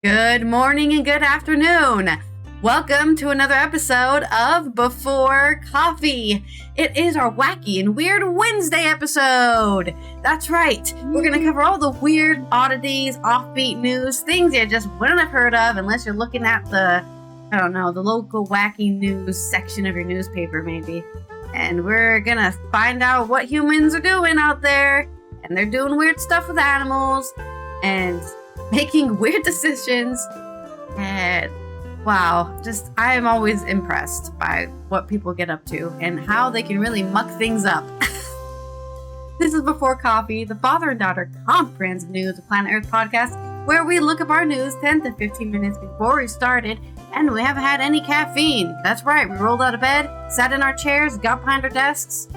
Good morning and good afternoon. Welcome to another episode of Before Coffee. It is our wacky and weird Wednesday episode. That's right. We're going to cover all the weird oddities, offbeat news, things you just wouldn't have heard of unless you're looking at the local wacky news section of your newspaper maybe. And we're going to find out what humans are doing out there. And they're doing weird stuff with animals and making weird decisions. And wow, I am always impressed by what people get up to and how they can really muck things up. This is Before Coffee, the father and daughter comprehensive news of Planet Earth podcast, where we look up our news 10 to 15 minutes before we started, and we haven't had any caffeine. That's right, we rolled out of bed, sat in our chairs, got behind our desks,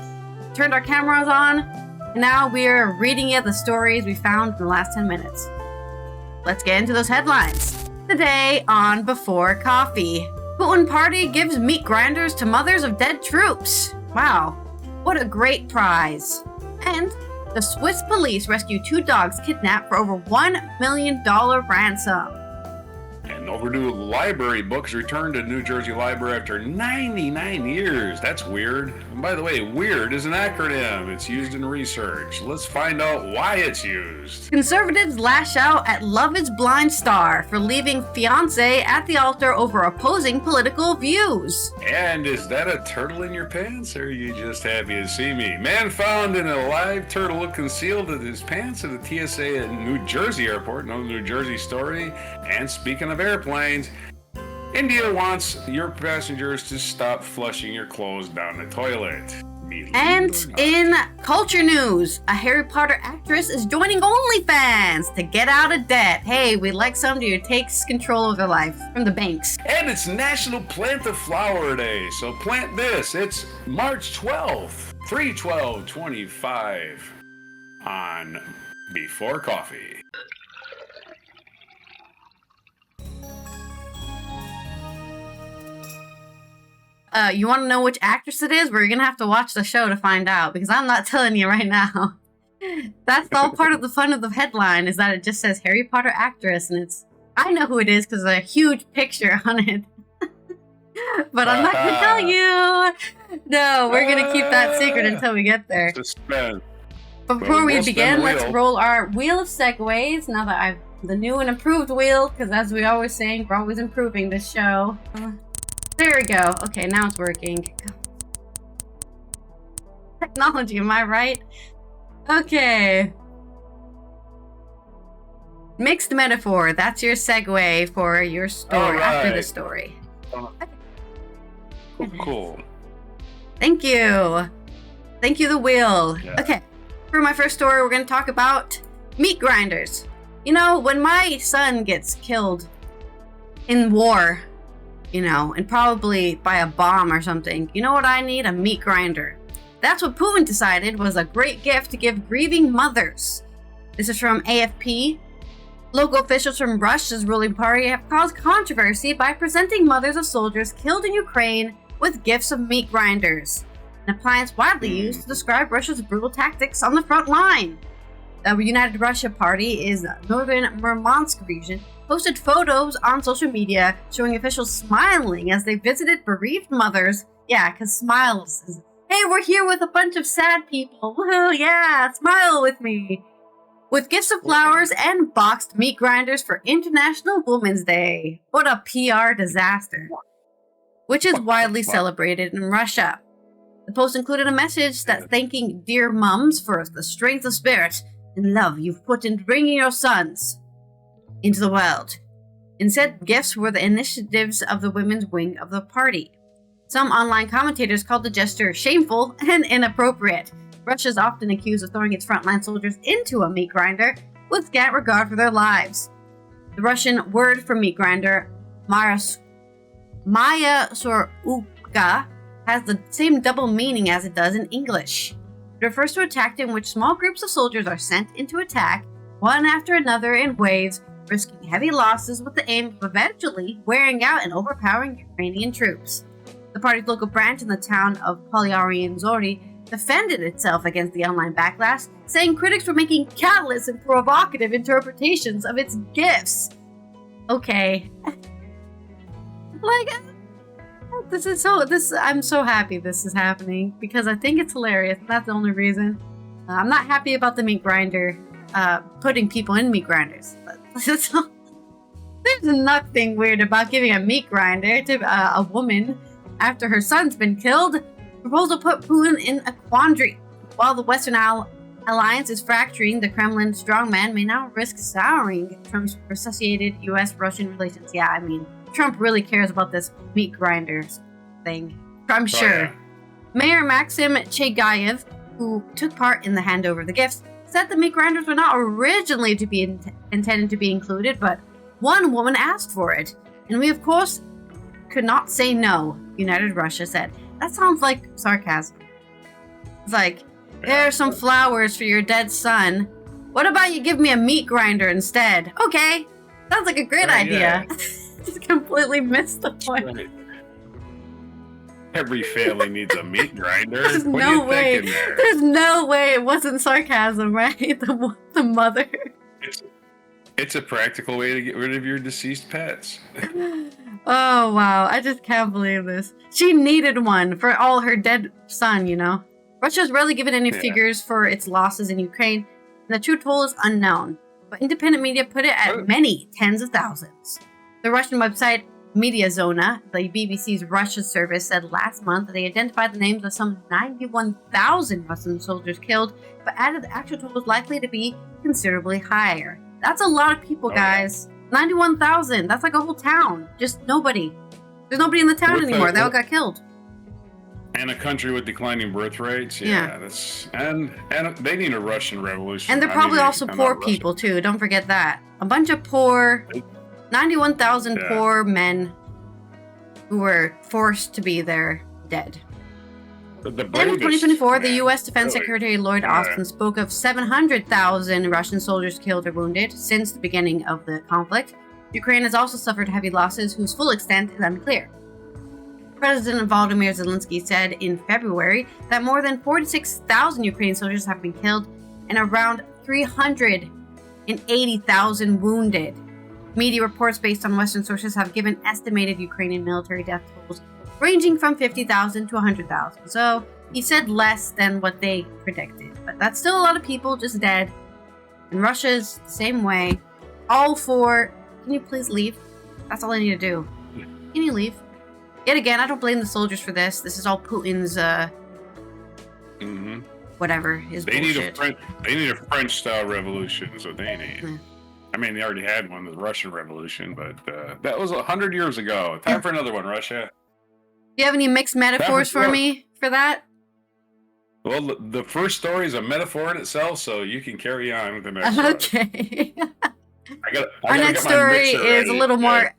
turned our cameras on, and now we're reading you the stories we found in the last 10 minutes. Let's get into those headlines. Today on Before Coffee, Putin party gives meat grinders to mothers of dead troops. Wow, what a great prize. And the Swiss police rescue 2 dogs kidnapped for over $1 million ransom. And overdue library books returned to New Jersey Library after 99 years. That's weird. And by the way, weird is an acronym. It's used in research. Let's find out why it's used. Conservatives lash out at Love is Blind star for leaving fiancé at the altar over opposing political views. And is that a turtle in your pants, or are you just happy to see me? Man found in a live turtle concealed in his pants at the TSA at New Jersey airport. No New Jersey story. And speaking of airplanes, India wants your passengers to stop flushing your clothes down the toilet. And in culture news, a Harry Potter actress is joining OnlyFans to get out of debt. Hey, we like somebody who takes control of their life from the banks. And it's National Plant a Flower Day, so plant this. It's March 12th, 3/12/25 on Before Coffee. You want to know which actress it is? We're going to have to watch the show to find out, because I'm not telling you right now. That's all part of the fun of the headline, is that it just says Harry Potter actress, and I know who it is because there's a huge picture on it. But I'm not going to tell you. No, we're going to keep that secret until we get there. Suspense. But before we begin, let's roll our wheel of segues. Now that I've the new and improved wheel, because as we always saying, we're always improving this show. There we go. Okay, now it's working. Technology, am I right? Okay. Mixed metaphor. That's your segue for your story after the story. Cool. Thank you. Thank you, the wheel. Yeah. Okay. For my first story, we're going to talk about meat grinders. You know, when my son gets killed in war, and probably by a bomb or something, you know what I need? A meat grinder. That's what Putin decided was a great gift to give grieving mothers. This is from AFP. Local officials from Russia's ruling party have caused controversy by presenting mothers of soldiers killed in Ukraine with gifts of meat grinders, an appliance widely used to describe Russia's brutal tactics on the front line. The United Russia Party is northern Murmansk region posted photos on social media showing officials smiling as they visited bereaved mothers. Yeah, because smiles is, hey, we're here with a bunch of sad people. Woohoo, yeah, smile with me. With gifts of flowers and boxed meat grinders for International Women's Day. What a PR disaster. Which is widely celebrated in Russia. The post included a message that thanking dear mums for the strength of spirit and love you've put into bringing your sons into the world. Instead, gifts were the initiatives of the women's wing of the party. Some online commentators called the gesture shameful and inappropriate. Russia is often accused of throwing its frontline soldiers into a meat grinder with scant regard for their lives. The Russian word for meat grinder, Maya Soruka, has the same double meaning as it does in English. It refers to a tactic in which small groups of soldiers are sent into attack, one after another in waves, risking heavy losses with the aim of eventually wearing out and overpowering Ukrainian troops. The party's local branch in the town of Polyarian-Zori defended itself against the online backlash, saying critics were making callous and provocative interpretations of its gifts. Okay. Like, I'm so happy this is happening because I think it's hilarious. That's the only reason. I'm not happy about the meat grinder putting people in meat grinders. But there's nothing weird about giving a meat grinder to a woman after her son's been killed. The proposal put Putin in a quandary. While the Western alliance is fracturing, the Kremlin strongman may now risk souring Trump's associated U.S.-Russian relations. Yeah, I mean, Trump really cares about this meat grinders thing. I'm sure. Yeah. Mayor Maxim Chegayev, who took part in the handover of the gifts, said the meat grinders were not originally to be intended to be included, but one woman asked for it, and we, of course, could not say no, United Russia said. That sounds like sarcasm. It's like, there are some flowers for your dead son. What about you give me a meat grinder instead? Okay, sounds like a great idea. Yeah. Just completely missed the point. Right. Every family needs a meat grinder. There's no way. There's no way it wasn't sarcasm, right? The mother. It's a practical way to get rid of your deceased pets. Oh, wow. I just can't believe this. She needed one for all her dead son, you know? Russia's rarely given any figures for its losses in Ukraine, and the true toll is unknown. But independent media put it at many tens of thousands. The Russian website Mediazona, the BBC's Russia service, said last month that they identified the names of some 91,000 Russian soldiers killed, but added the actual total is likely to be considerably higher. That's a lot of people, guys. 91,000. That's like a whole town. Just nobody. There's nobody in the town anymore. They all got killed. And a country with declining birth rates. Yeah. That's and they need a Russian revolution. And they're probably also poor people too. Don't forget that. A bunch of poor, 91,000 poor men who were forced to be there dead. In 2024, the U.S. Defense Secretary Lloyd Austin spoke of 700,000 Russian soldiers killed or wounded since the beginning of the conflict. Ukraine has also suffered heavy losses whose full extent is unclear. President Volodymyr Zelensky said in February that more than 46,000 Ukrainian soldiers have been killed and around 380,000 wounded. Media reports based on Western sources have given estimated Ukrainian military death totals ranging from 50,000 to 100,000. So he said less than what they predicted. But that's still a lot of people just dead. And Russia's the same way. All for, can you please leave? That's all I need to do. Can you leave? Yet again, I don't blame the soldiers for this. This is all Putin's, whatever, his bullshit. They need a French-style revolution is what they need. Yeah. I mean, they already had one, the Russian Revolution, but that was 100 years ago. Time for another one, Russia. Do you have any mixed metaphors for me for that? Well, the first story is a metaphor in itself, so you can carry on with the next one. Okay. Our next story is a little more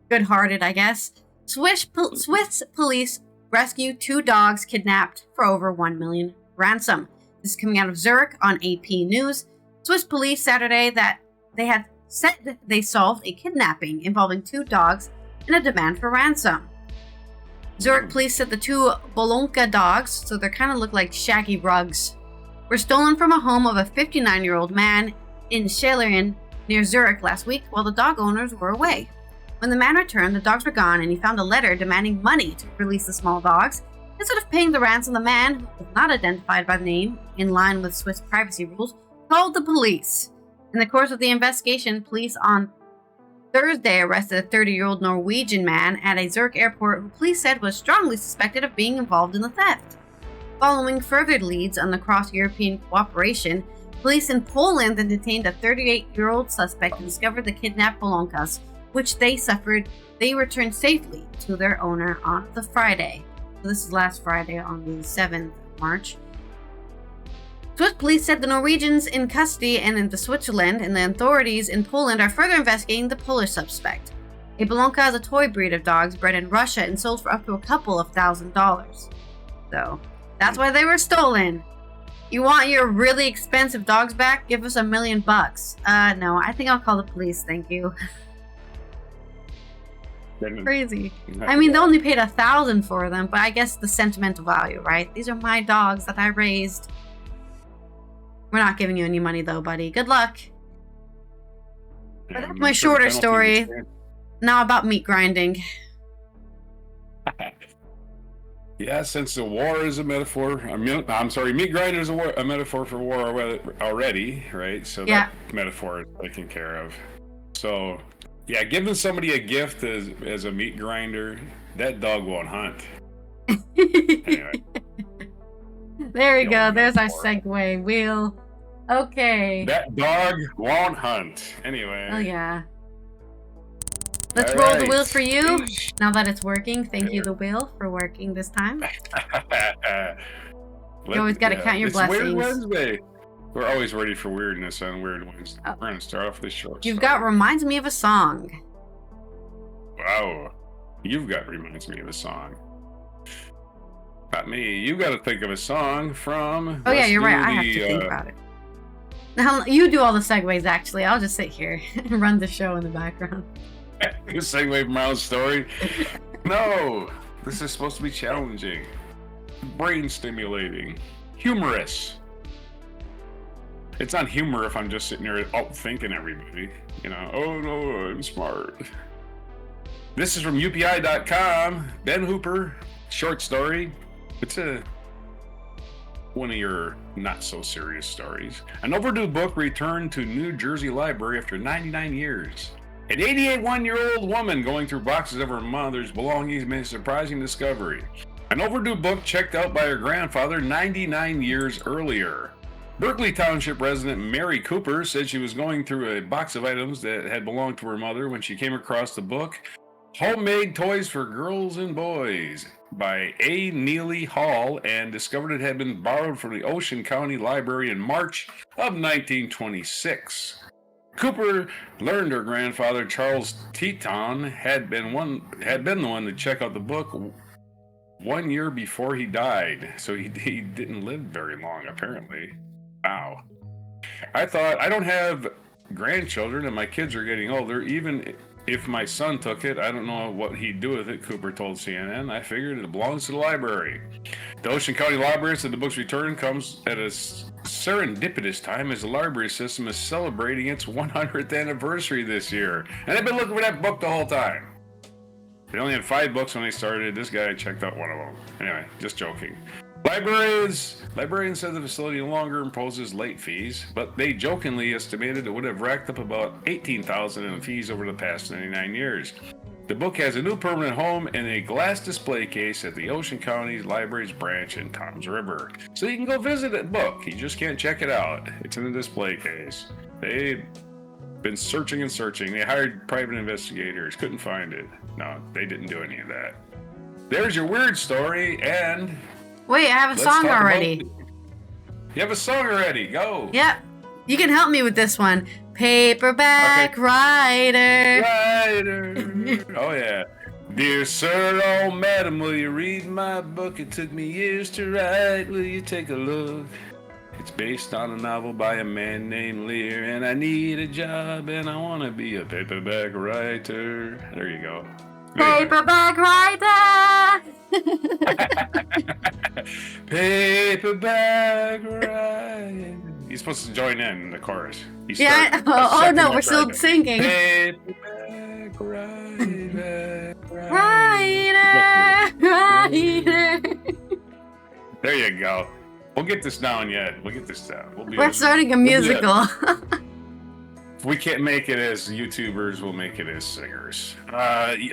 good-hearted, I guess. Swiss police rescue 2 dogs kidnapped for over 1 million ransom. This is coming out of Zurich on AP News. Swiss police Saturday that they had said they solved a kidnapping involving 2 dogs and a demand for ransom. Zurich police said the 2 Bolonka dogs, so they kind of look like shaggy rugs, were stolen from a home of a 59-year-old man in Schelleren near Zurich last week while the dog owners were away. When the man returned, the dogs were gone and he found a letter demanding money to release the small dogs. Instead of paying the ransom, the man, who was not identified by name in line with Swiss privacy rules, called the police. In the course of the investigation, police on Thursday arrested a 30-year-old Norwegian man at a Zurich airport who police said was strongly suspected of being involved in the theft. Following further leads on the cross-European cooperation, police in Poland then detained a 38-year-old suspect and discovered the kidnapped Bolonkas, which they returned safely to their owner on the Friday. So this is last Friday on the 7th of March. Swiss police said the Norwegians in custody and in Switzerland and the authorities in Poland are further investigating the Polish suspect. A Bolonka is a toy breed of dogs bred in Russia and sold for up to a couple of $1,000s. So, that's why they were stolen. You want your really expensive dogs back? Give us $1 million. No, I think I'll call the police, thank you. Crazy. I mean, they only paid $1,000 for them, but I guess the sentimental value, right? These are my dogs that I raised. We're not giving you any money though, buddy. Good luck. But that's my shorter story. Now about meat grinding. Yeah, since the war is a metaphor, I'm sorry, meat grinder is a metaphor for war already, right? So that metaphor is taken care of. So, yeah, giving somebody a gift as a meat grinder, that dog won't hunt. Anyway. There we go. There's our segue wheel. Okay. That dog won't hunt. Anyway. Oh, yeah. Let's roll the wheel for you. Now that it's working, thank you, the wheel, for working this time. You always got to count your blessings. Weird Wednesday. We're always ready for weirdness on Weird Wednesday. We're going to start off this short. You've got reminds me of a song. Wow. You've got reminds me of a song. Not me. You got to think of a song from. Oh, yeah, you're right. I have to think about it. Now, you do all the segues, actually. I'll just sit here and run the show in the background. You segue from my own story? No, this is supposed to be challenging, brain stimulating, humorous. It's not humor if I'm just sitting there out-thinking everybody. You know, oh no, I'm smart. This is from UPI.com. Ben Hooper, short story. It's one of your not-so-serious stories. An overdue book returned to New Jersey Library after 99 years. An 81-year-old woman going through boxes of her mother's belongings made a surprising discovery. An overdue book checked out by her grandfather 99 years earlier. Berkeley Township resident Mary Cooper said she was going through a box of items that had belonged to her mother when she came across the book, Homemade Toys for Girls and Boys, by A. Neely Hall, and discovered it had been borrowed from the Ocean County Library in March of 1926. Cooper learned her grandfather, Charles Teton, had been the one to check out the book 1 year before he died, so he didn't live very long, apparently. Wow. I thought, I don't have grandchildren, and my kids are getting older. Even if my son took it, I don't know what he'd do with it, Cooper told CNN. I figured it belongs to the library. The Ocean County Library said the book's return comes at a serendipitous time as the library system is celebrating its 100th anniversary this year. And I've been looking for that book the whole time. They only had 5 books when they started. This guy checked out one of them. Anyway, just joking. Librarians said the facility no longer imposes late fees, but they jokingly estimated it would have racked up about $18,000 in fees over the past 99 years. The book has a new permanent home in a glass display case at the Ocean County Library's branch in Toms River. So you can go visit that book. You just can't check it out. It's in a display case. They've been searching and searching. They hired private investigators. Couldn't find it. No, they didn't do any of that. There's your weird story, and... Wait, I have a song already. You have a song already. Go. Yep. You can help me with this one. Paperback Writer. Oh, yeah. Dear sir, oh madam, will you read my book? It took me years to write. Will you take a look? It's based on a novel by a man named Lear, and I need a job, and I want to be a paperback writer. There you go. Paperback Writer. Paperback writer. You're supposed to join in the chorus. Oh no, we're still singing. Paperback writer. Writer. There you go. We'll get this down yet. We'll get this down. We're starting a musical. If we can't make it as YouTubers, we'll make it as singers.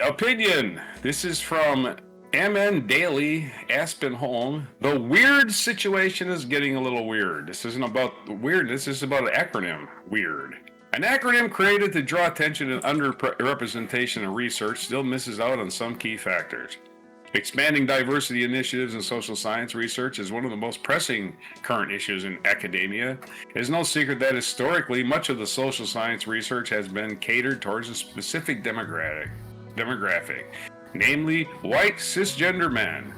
Opinion. This is from MN Daily, Aspen Home. The weird situation is getting a little weird. This isn't about weirdness. This is about an acronym. Weird. An acronym created to draw attention to underrepresentation in research still misses out on some key factors. Expanding diversity initiatives in social science research is one of the most pressing current issues in academia. It is no secret that historically, much of the social science research has been catered towards a specific demographic, namely white cisgender men.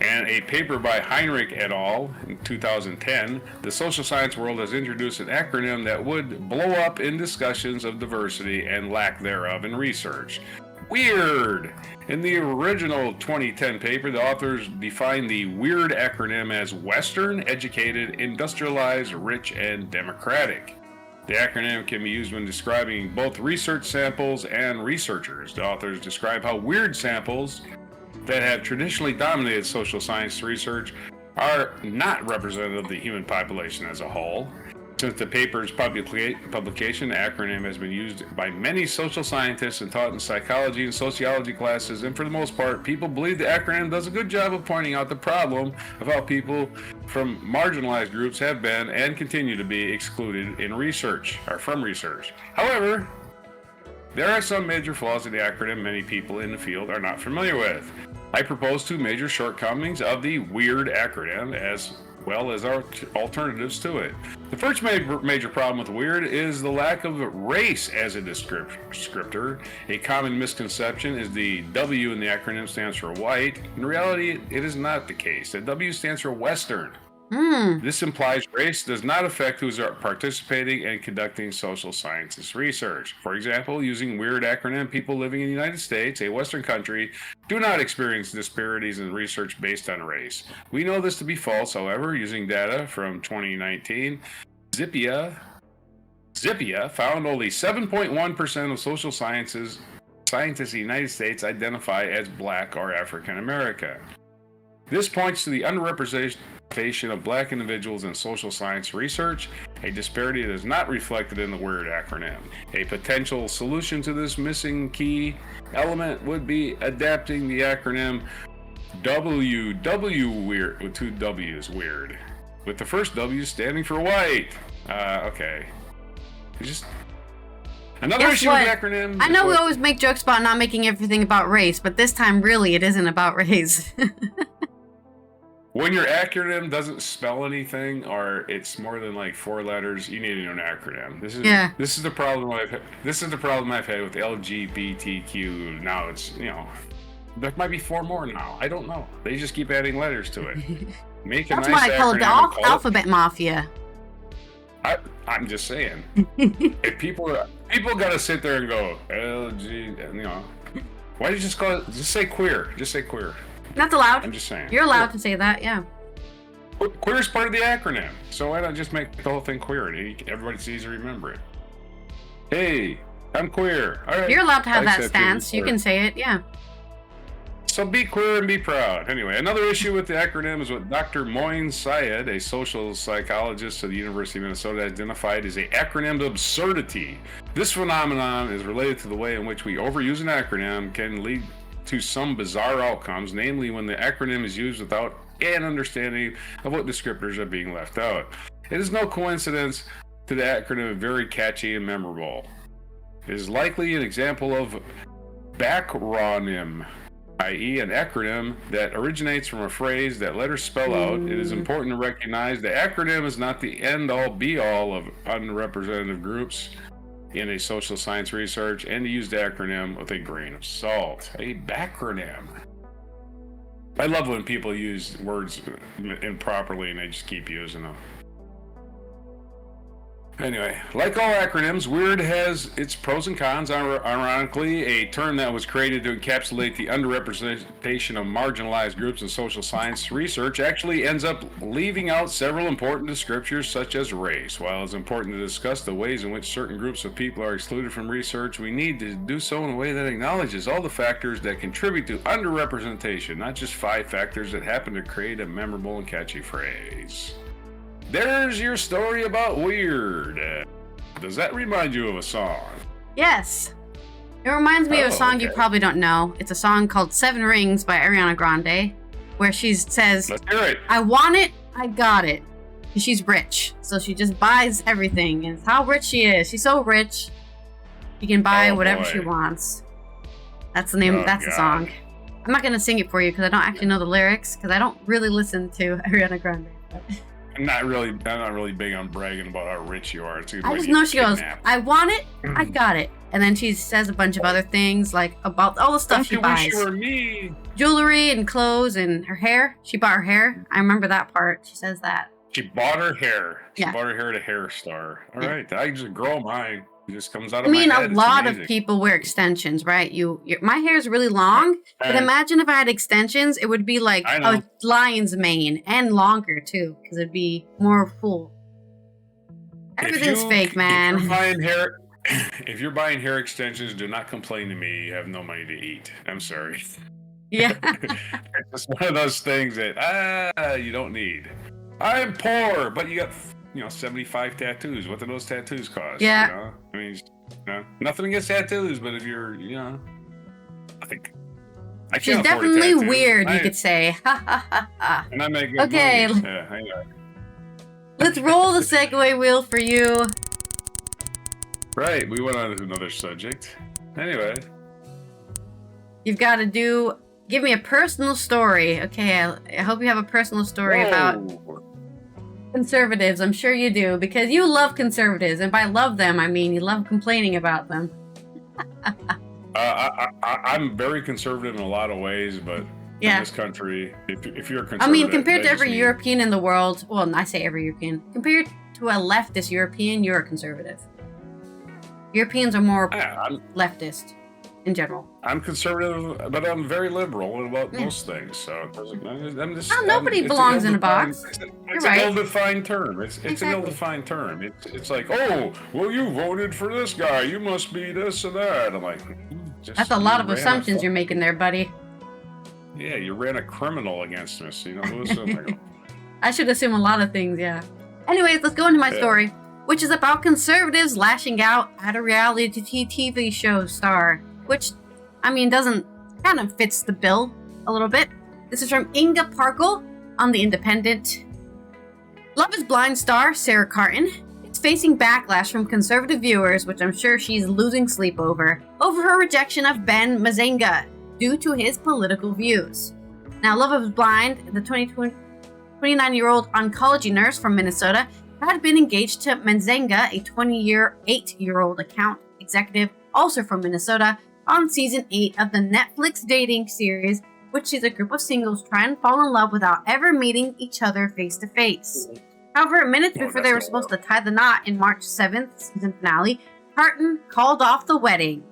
In a paper by Heinrich et al. In 2010, the social science world has introduced an acronym that would blow up in discussions of diversity and lack thereof in research. WEIRD. In the original 2010 paper, the authors defined the WEIRD acronym as Western, Educated, Industrialized, Rich, and Democratic. The acronym can be used when describing both research samples and researchers. The authors describe how weird samples that have traditionally dominated social science research are not representative of the human population as a whole. Since the paper's publication, the acronym has been used by many social scientists and taught in psychology and sociology classes, and for the most part, people believe the acronym does a good job of pointing out the problem of how people from marginalized groups have been and continue to be excluded in research, or from research. However, there are some major flaws in the acronym many people in the field are not familiar with. I propose 2 major shortcomings of the WEIRD acronym as well as our alternatives to it. The first major problem with WEIRD is the lack of race as a descriptor. A common misconception is the W in the acronym stands for white. In reality, it is not the case. The W stands for Western. This implies race does not affect who's participating and conducting social sciences research. For example, using WEIRD acronym, people living in the United States, a Western country, do not experience disparities in research based on race. We know this to be false, however, using data from 2019. Zippia found only 7.1% of social scientists in the United States identify as Black or African American. This points to the underrepresentation of Black individuals in social science research, a disparity that is not reflected in the WEIRD acronym. A potential solution to this missing key element would be adapting the acronym WEIRD with 2 W's, WEIRD, with the first W standing for white. Okay. Another issue with the acronym. I know we always make jokes about not making everything about race, but this time really it isn't about race. When your acronym doesn't spell anything, or it's more than like 4 letters, you need an acronym. This is the problem I've had with LGBTQ. Now it's, there might be 4 more now. I don't know. They just keep adding letters to it. Make a That's nice why I call it acronym. the alphabet mafia. I'm just saying. If people gotta sit there and go LG, why do you just call it? Just say queer. Just say queer. That's allowed. I'm just saying. You're allowed to say that, yeah. Queer is part of the acronym, so why not just make the whole thing queer and everybody sees and remember it? Hey, I'm queer. All right. You're allowed to have that stance. You can say it, yeah. So be queer and be proud. Anyway, another issue with the acronym is what Dr. Moin Syed, a social psychologist at the University of Minnesota, identified as an acronym absurdity. This phenomenon is related to the way in which we overuse an acronym can lead to some bizarre outcomes, namely when the acronym is used without an understanding of what descriptors are being left out. It is no coincidence that the acronym is very catchy and memorable. It is likely an example of backronym, i.e. an acronym that originates from a phrase that letters spell out. It is important to recognize the acronym is not the end-all be-all of unrepresentative groups in a social science research, and to use the acronym with a grain of salt. A backronym. I love when people use words improperly and they just keep using them. Anyway, like all acronyms, WEIRD has its pros and cons. Ironically, a term that was created to encapsulate the underrepresentation of marginalized groups in social science research actually ends up leaving out several important descriptors such as race. While it's important to discuss the ways in which certain groups of people are excluded from research, we need to do so in a way that acknowledges all the factors that contribute to underrepresentation, not just 5 factors that happen to create a memorable and catchy phrase. There's your story about WEIRD. Does that remind you of a song? Yes. It reminds me of a song you probably don't know. It's a song called 7 Rings by Ariana Grande, where she says, Let's hear it. I want it, I got it. She's rich, so she just buys everything. And it's how rich she is. She's so rich, she can buy whatever she wants. That's the name, that's the song. I'm not going to sing it for you because I don't actually know the lyrics, because I don't really listen to Ariana Grande. I'm not really big on bragging about how rich you are. I just know she goes, I want it, I got it. And then she says a bunch of other things, like about all the stuff she buys. Wish you were me. Jewelry and clothes and her hair. She bought her hair. I remember that part. She says that. She bought her hair. She bought her hair at a hair store. All right. I just grow mine. It just comes out of my head. A lot of people wear extensions, right? My hair is really long, but imagine if I had extensions, it would be like a lion's mane and longer too, because it'd be more full. Everything's fake, man. If you're buying hair extensions, do not complain to me. You have no money to eat. I'm sorry. Yeah. It's just one of those things that you don't need. I'm poor, but you got 75 tattoos. What do those tattoos cost? Yeah. I mean, nothing against tattoos, but if you're, I think I She's can't afford a definitely tattoo. weird, you could say. Ha ha ha ha. And I make good Okay. money. Yeah, I know. Let's roll the segue wheel for you. Right, we went on to another subject. Anyway. You've got to give me a personal story. Okay, I hope you have a personal story about conservatives. I'm sure you do, because you love conservatives. And by love them, I mean you love complaining about them. I'm very conservative in a lot of ways, but in this country, if you're a conservative... I mean, compared to every European in the world, well, I say every European, compared to a leftist European, you're a conservative. Europeans are more leftist in general. I'm conservative, but I'm very liberal about most things. So I'm just... nobody belongs in a box. It's an ill-defined term. It's an ill-defined term. It's like, oh, well, you voted for this guy. You must be this and that. I'm like... That's a lot of assumptions you're making there, buddy. Yeah, you ran a criminal against us. Who assumed? I should assume a lot of things, yeah. Anyways, let's go into my story, which is about conservatives lashing out at a reality TV show star, which, I mean, kind of fits the bill a little bit. This is from Inga Parkle on The Independent. Love is Blind star Sarah Carton is facing backlash from conservative viewers, which I'm sure she's losing sleep over her rejection of Ben Mazenga due to his political views. Now, Love is Blind, the 29-year-old oncology nurse from Minnesota, had been engaged to Mazenga, a 28-year-old account executive, also from Minnesota, on season 8 of the Netflix dating series, which sees a group of singles try and fall in love without ever meeting each other face to face. However, minutes before they were supposed to tie the knot in March 7th season finale, Carton called off the wedding.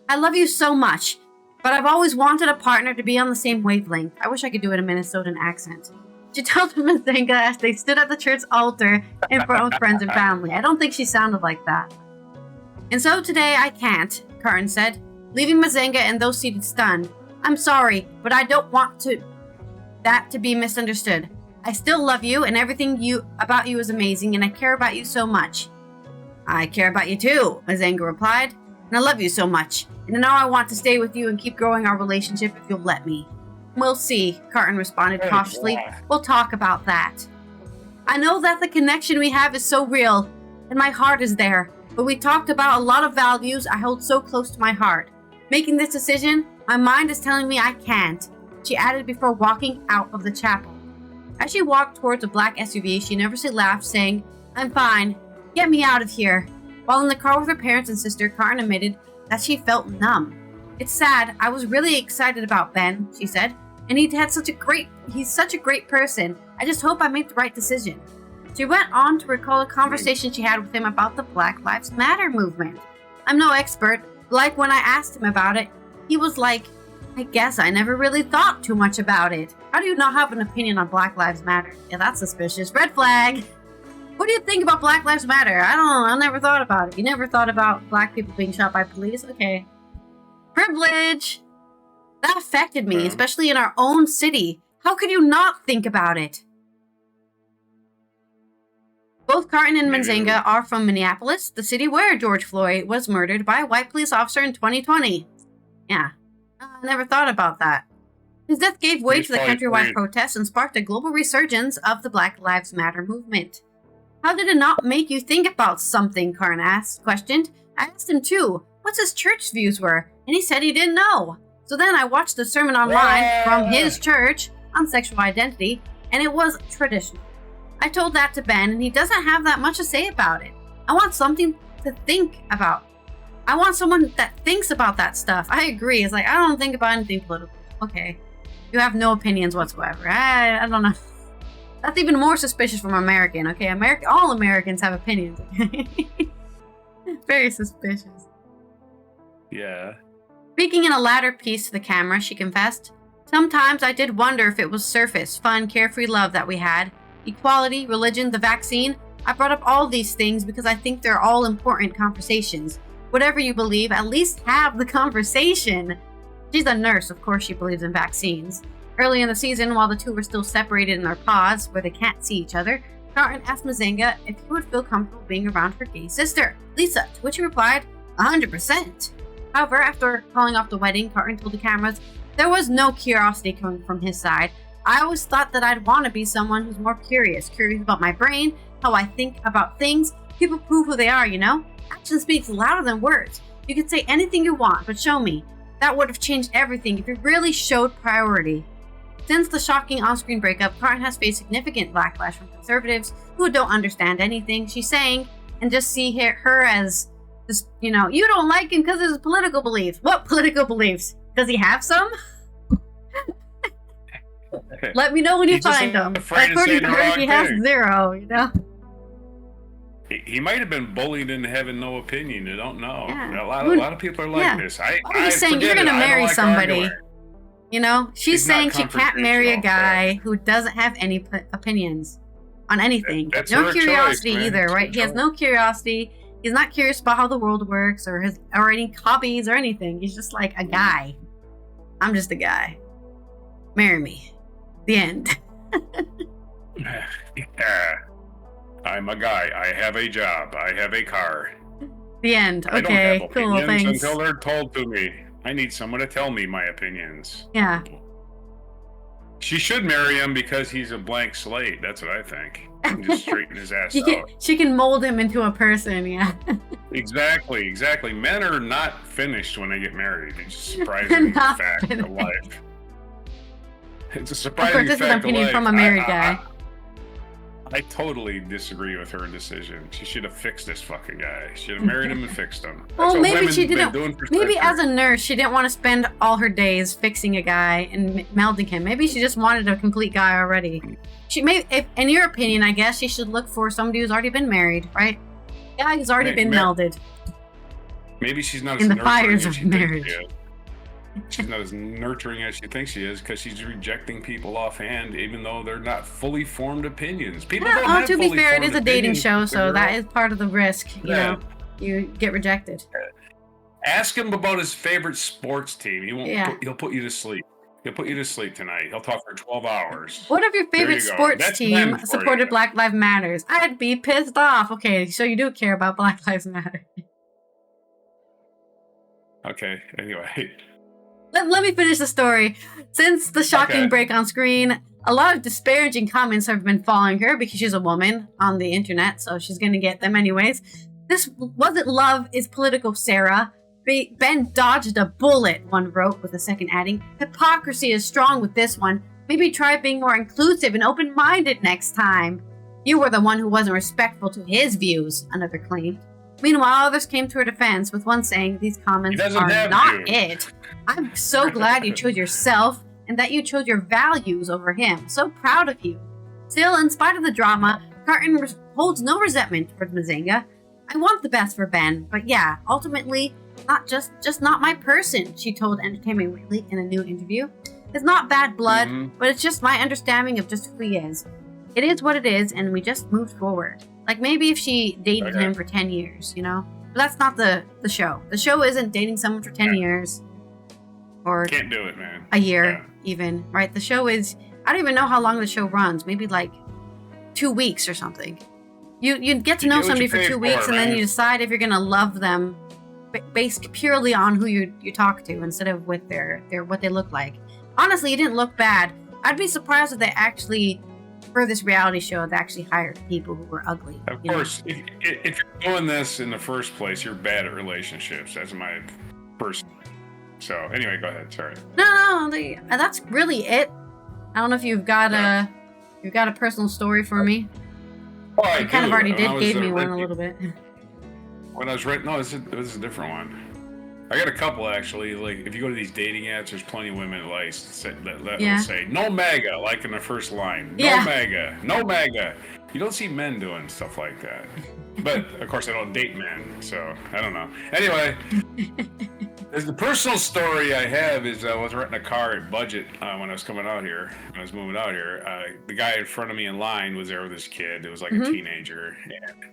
I love you so much, but I've always wanted a partner to be on the same wavelength. I wish I could do it in a Minnesotan accent. She told Mazenga as they stood at the church altar in front of friends and family. I don't think she sounded like that. And so today I can't, Carton said, leaving Mazenga and those seated stunned. I'm sorry, but I don't want that to be misunderstood. I still love you, and everything about you is amazing, and I care about you so much. I care about you too, Mazenga replied, and I love you so much, and now I want to stay with you and keep growing our relationship if you'll let me. We'll see, Carton responded cautiously. We'll talk about that. I know that the connection we have is so real, and my heart is there, but we talked about a lot of values I hold so close to my heart. Making this decision, my mind is telling me I can't, she added before walking out of the chapel. As she walked towards a black SUV, she nervously laughed, saying, I'm fine. Get me out of here. While in the car with her parents and sister, Carton admitted that she felt numb. It's sad. I was really excited about Ben, she said, and he's such a great person. I just hope I make the right decision. She went on to recall a conversation she had with him about the Black Lives Matter movement. I'm no expert, but like when I asked him about it, he was like, I guess I never really thought too much about it. How do you not have an opinion on Black Lives Matter? Yeah, that's suspicious. Red flag. What do you think about Black Lives Matter? I don't know. I never thought about it. You never thought about black people being shot by police? Okay. Privilege. That affected me, especially in our own city. How could you not think about it? Both Carton and Mazenga are from Minneapolis, the city where George Floyd was murdered by a white police officer in 2020. Yeah. I never thought about that. His death gave way to the countrywide protests and sparked a global resurgence of the Black Lives Matter movement. How did it not make you think about something, Carton questioned. I asked him too, what his church views were, and he said he didn't know. So then I watched the sermon online from his church on sexual identity, and it was traditional. I told that to Ben, and he doesn't have that much to say about it. I want something to think about. I want someone that thinks about that stuff. I agree. It's like, I don't think about anything political. Okay. You have no opinions whatsoever. I don't know. That's even more suspicious from American. Okay, all Americans have opinions. Very suspicious. Yeah. Speaking in a latter piece to the camera, she confessed, sometimes I did wonder if it was surface, fun, carefree love that we had. Equality, religion, the vaccine, I brought up all these things because I think they're all important conversations. Whatever you believe, at least have the conversation. She's a nurse, of course she believes in vaccines. Early in the season, while the two were still separated in their pods where they can't see each other, Carton asked Mazinga if he would feel comfortable being around her gay sister, Lisa, to which he replied, 100%. However, after calling off the wedding, Carton told the cameras there was no curiosity coming from his side. I always thought that I'd want to be someone who's more curious about my brain, how I think about things. People prove who they are, you know? Action speaks louder than words. You can say anything you want, but show me. That would have changed everything if you really showed priority. Since the shocking on-screen breakup, Carton has faced significant backlash from conservatives who don't understand anything she's saying and just see her as this, you don't like him because of his political beliefs. What political beliefs? Does he have some? Let me know when you find them. According to her, he has zero, He might have been bullied into having no opinion. You don't know. Yeah. A lot of people are like this. He's saying you're going to marry somebody. She's saying she can't marry a guy who doesn't have any opinions on anything. That's no her curiosity choice, either, right? He has no curiosity. He's not curious about how the world works or any hobbies or anything. He's just like a guy. I'm just a guy. Marry me. The end. Yeah. I'm a guy. I have a job. I have a car. The end. Okay, I don't have cool. opinions Thanks. until they're told to me. I need someone to tell me my opinions. Yeah. She should marry him because he's a blank slate. That's what I think. And just straighten his ass out. She can mold him into a person, yeah. Exactly. Men are not finished when they get married. It's a surprising fact of life. It's a surprising fact of life. This is an opinion from a married guy. I totally disagree with her decision. She should have fixed this fucking guy. She should have married him and fixed him. Well, maybe she didn't. Maybe as a nurse, she didn't want to spend all her days fixing a guy and melding him. Maybe she just wanted a complete guy already. She may, if, in your opinion, I guess she should look for somebody who's already been married, right? Yeah, who's already been melded. Maybe she's not in the fires of marriage. She's not as nurturing as she thinks she is because she's rejecting people offhand, even though they're not fully formed opinions. People don't have to be fully fair, it formed is a dating opinions. show, so that is part of the risk. You get rejected. Ask him about his favorite sports team. He won't. Yeah. He'll put you to sleep. He'll put you to sleep tonight. He'll talk for 12 hours. What if your favorite sports team supported Black Lives Matters? I'd be pissed off. Okay, so you do care about Black Lives Matter. Okay, anyway. Let me finish the story. Since the shocking break on screen, a lot of disparaging comments have been following her because she's a woman on the internet, so she's going to get them anyways. This wasn't love, it's political, Sarah. Ben dodged a bullet, one wrote, with a second adding, hypocrisy is strong with this one. Maybe try being more inclusive and open-minded next time. You were the one who wasn't respectful to his views, another claimed. Meanwhile, others came to her defense, with one saying these comments are not it. I'm so glad you chose yourself and that you chose your values over him. So proud of you. Still, in spite of the drama, Carton holds no resentment towards Mazinga. I want the best for Ben, but yeah, ultimately, not just not my person, she told Entertainment Weekly in a new interview. It's not bad blood, but it's just my understanding of just who he is. It is what it is, and we just moved forward. Like, maybe if she dated him for 10 years, But that's not the show. The show isn't dating someone for 10 years. Or can't do it, man. A year, even, right? The show is, I don't even know how long the show runs. Maybe like 2 weeks or something. You get to know somebody for 2 weeks, and then you decide if you're going to love them based purely on who you talk to instead of with their what they look like. Honestly, it didn't look bad. I'd be surprised if they actually, for this reality show, they actually hired people who were ugly. Of course, if you're doing this in the first place, you're bad at relationships. That's my person. So anyway, go ahead. Sorry. No, that's really it. I don't know if you've got a personal story for me. Well, you kind of already gave me one a little bit. When I was writing, no, this is a different one. I got a couple actually. Like, if you go to these dating apps, there's plenty of women that will say "No MAGA," like in the first line. No MAGA, no MAGA. You don't see men doing stuff like that. But of course, I don't date men, so I don't know. Anyway, The personal story I have is I was renting a car at Budget when I was coming out here. When I was moving out here, the guy in front of me in line was there with his kid. It was like a teenager, and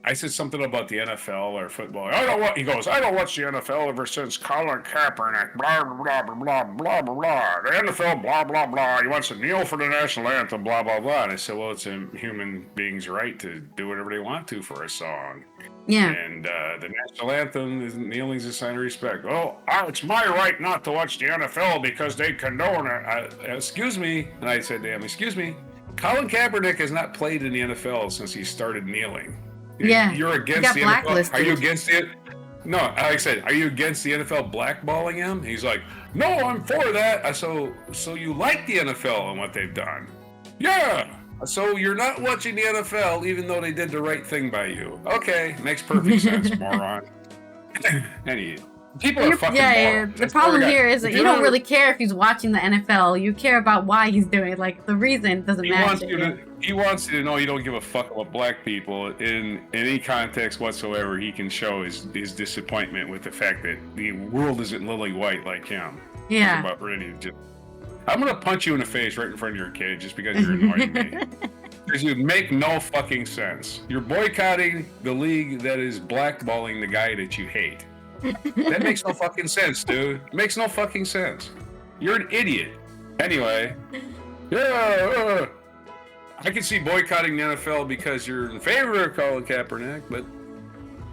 I said something about the NFL or football. He goes, I don't watch the NFL ever since Colin Kaepernick, blah, blah, blah, blah, blah, blah, blah. The NFL, blah, blah, blah. He wants to kneel for the national anthem, blah, blah, blah. And I said, well, it's a human being's right to do whatever they want to for a song. Yeah. And the national anthem, kneeling is a sign of respect. Oh, it's my right not to watch the NFL because they condone it. Excuse me. And I said to him, excuse me. Colin Kaepernick has not played in the NFL since he started kneeling. Yeah, you're against the blacklisted. NFL. Are you against it? No, like I said, are you against the NFL blackballing him? He's like, no, I'm for that. So you like the NFL and what they've done? Yeah. So you're not watching the NFL even though they did the right thing by you. Okay, makes perfect sense, moron. Anyway, people are fucking morons. The problem here is that you don't really care if he's watching the NFL. You care about why he's doing it. Like, the reason doesn't matter. He wants you to know you don't give a fuck about black people in any context whatsoever. He can show his disappointment with the fact that the world isn't lily white like him. Yeah. He's about ready to just... I'm gonna punch you in the face right in front of your kid just because you're annoying me. Because you make no fucking sense. You're boycotting the league that is blackballing the guy that you hate. That makes no fucking sense, dude. It makes no fucking sense. You're an idiot. Anyway, yeah. I can see boycotting the NFL because you're in favor of Colin Kaepernick, but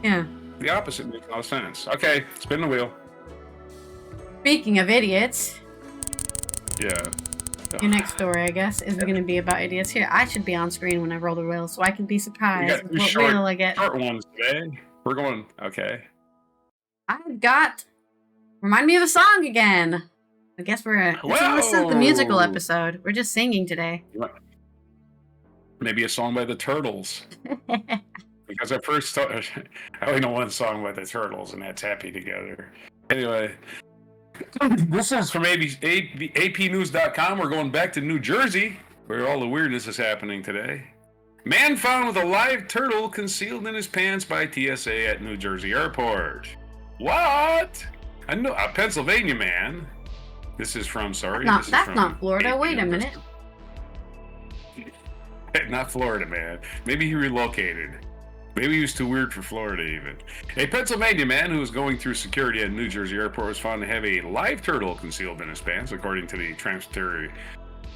yeah, the opposite makes no sense. Okay, spin the wheel. Speaking of idiots, yeah. Your next story, I guess, is going to be about idiots. Here, I should be on screen when I roll the wheel, so I can be surprised with what wheel I get. Short ones today. We're going, okay. I've got... Remind me of a song again. I guess this is the musical episode. We're just singing today. Maybe a song by the Turtles. Because I only know one song by the Turtles, and that's Happy Together. Anyway... This is from APnews.com. We're going back to New Jersey, where all the weirdness is happening today. Man found with a live turtle concealed in his pants by TSA at New Jersey airport. What? A Pennsylvania man. This is from, that's not Florida. Wait a minute. Not Florida, man. Maybe he relocated. Maybe he was too weird for Florida, even. A Pennsylvania man who was going through security at New Jersey airport was found to have a live turtle concealed in his pants, according to the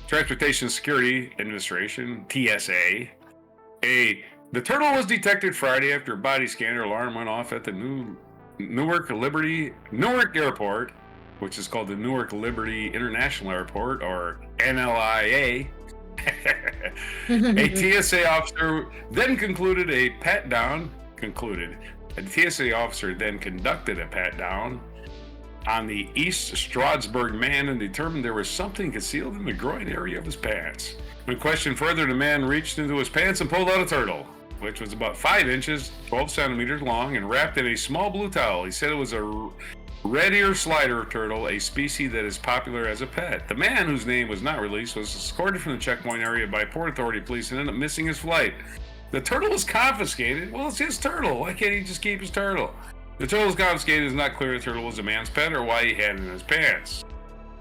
Transportation Security Administration, TSA. The turtle was detected Friday after a body scanner alarm went off at the Newark Airport, which is called the Newark Liberty International Airport, or NLIA. A TSA officer then concluded a pat-down. A TSA officer then conducted a pat-down on the East Stroudsburg man and determined there was something concealed in the groin area of his pants. When questioned further, the man reached into his pants and pulled out a turtle, which was about 5 inches, 12 centimeters long, and wrapped in a small blue towel. He said it was a red ear slider turtle, a species that is popular as a pet. The man, whose name was not released, was escorted from the checkpoint area by Port Authority police and ended up missing his flight. The turtle was confiscated. Well, it's his turtle. Why can't he just keep his turtle? The turtle was confiscated. It's not clear the turtle was a man's pet or why he had it in his pants.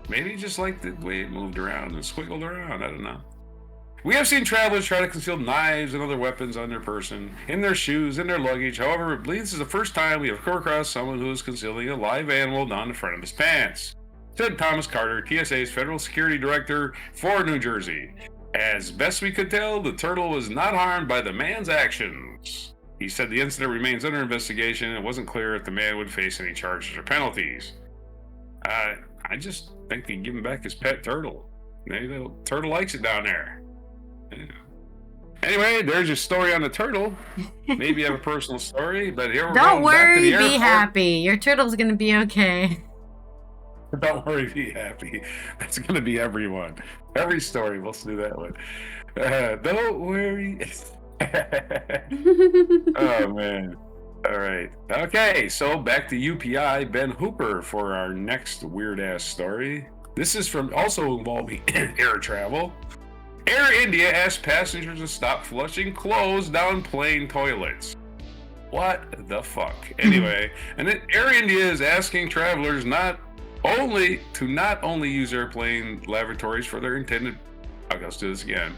Maybe he just liked the way it moved around and squiggled around. I don't know. We have seen travelers try to conceal knives and other weapons on their person, in their shoes, in their luggage. However, I believe this is the first time we have come across someone who is concealing a live animal down the front of his pants, said Thomas Carter, TSA's Federal Security Director for New Jersey. As best we could tell, the turtle was not harmed by the man's actions. He said the incident remains under investigation and it wasn't clear if the man would face any charges or penalties. I just think they give him back his pet turtle. Maybe the turtle likes it down there. Anyway, there's your story on the turtle. Maybe you have a personal story, but here we're Don't going back to worry, the be airport. happy. Your turtle's gonna be okay. Don't worry, be happy. That's gonna be everyone. Every story, we'll do that one. Don't worry. Oh man. All right. Okay, so back to UPI, Ben Hooper for our next weird ass story. This is from also involving air travel. Air India asked passengers to stop flushing clothes down plane toilets. What the fuck? Anyway, and then Air India is asking travelers not only use airplane lavatories for their intended. Okay, let's do this again.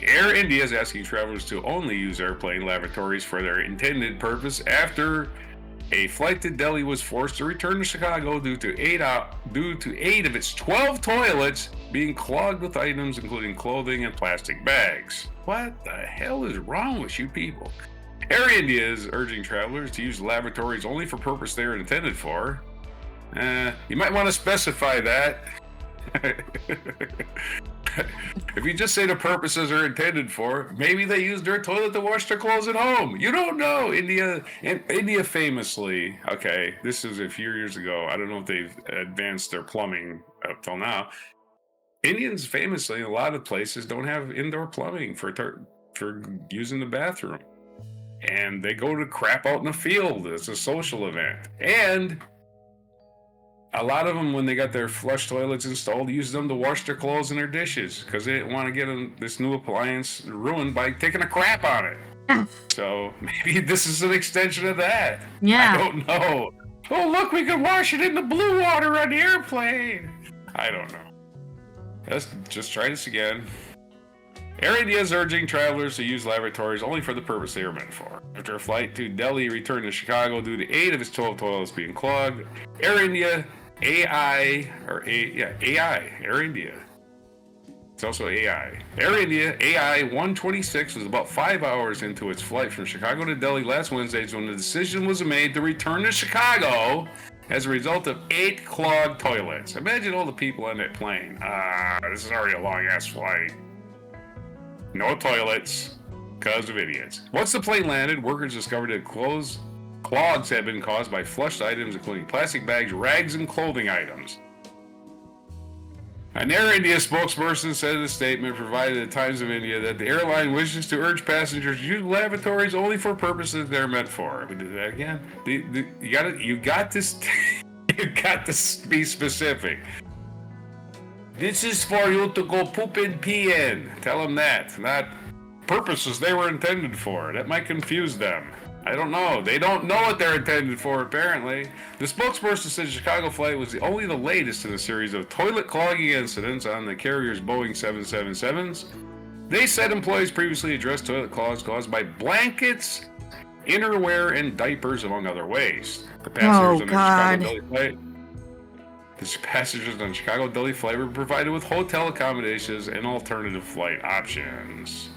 Air India is asking travelers to only use airplane lavatories for their intended purpose after a flight to Delhi was forced to return to Chicago due to eight of its 12 toilets being clogged with items including clothing and plastic bags. What the hell is wrong with you people? Air India is urging travelers to use lavatories only for purpose they are intended for. You might want to specify that. If you just say the purposes are intended for, maybe they use their toilet to wash their clothes at home. You don't know. India famously, okay, this is a few years ago. I don't know if they've advanced their plumbing up till now. Indians famously, in a lot of places, don't have indoor plumbing for using the bathroom. And they go to crap out in the field. It's a social event. And a lot of them, when they got their flush toilets installed, use them to wash their clothes and their dishes because they didn't want to get this new appliance ruined by taking a crap on it. So maybe this is an extension of that. Yeah. I don't know. Oh, look, we can wash it in the blue water on the airplane. I don't know. Let's just try this again. Air India is urging travelers to use lavatories only for the purpose they are meant for. After a flight to Delhi returned to Chicago due to 8 of its 12 toilets being clogged, Air India Air India. It's also AI. Air India AI 126 was about 5 hours into its flight from Chicago to Delhi last Wednesday when the decision was made to return to Chicago as a result of 8 clogged toilets. Imagine all the people on that plane. This is already a long-ass flight. No toilets because of idiots. Once the plane landed, workers discovered that clogs had been caused by flushed items, including plastic bags, rags, and clothing items. An Air India spokesperson said in a statement provided at Times of India that the airline wishes to urge passengers to use lavatories only for purposes they're meant for. We did that again. You got to be specific. This is for you to go poop and pee in. Tell them that, not purposes they were intended for. That might confuse them. I don't know. They don't know what they're intended for, apparently. The spokesperson said the Chicago flight was only the latest in a series of toilet clogging incidents on the carrier's Boeing 777s. They said employees previously addressed toilet clogs caused by blankets, innerwear, and diapers, among other waste. The passengers on the Chicago Delhi flight were provided with hotel accommodations and alternative flight options.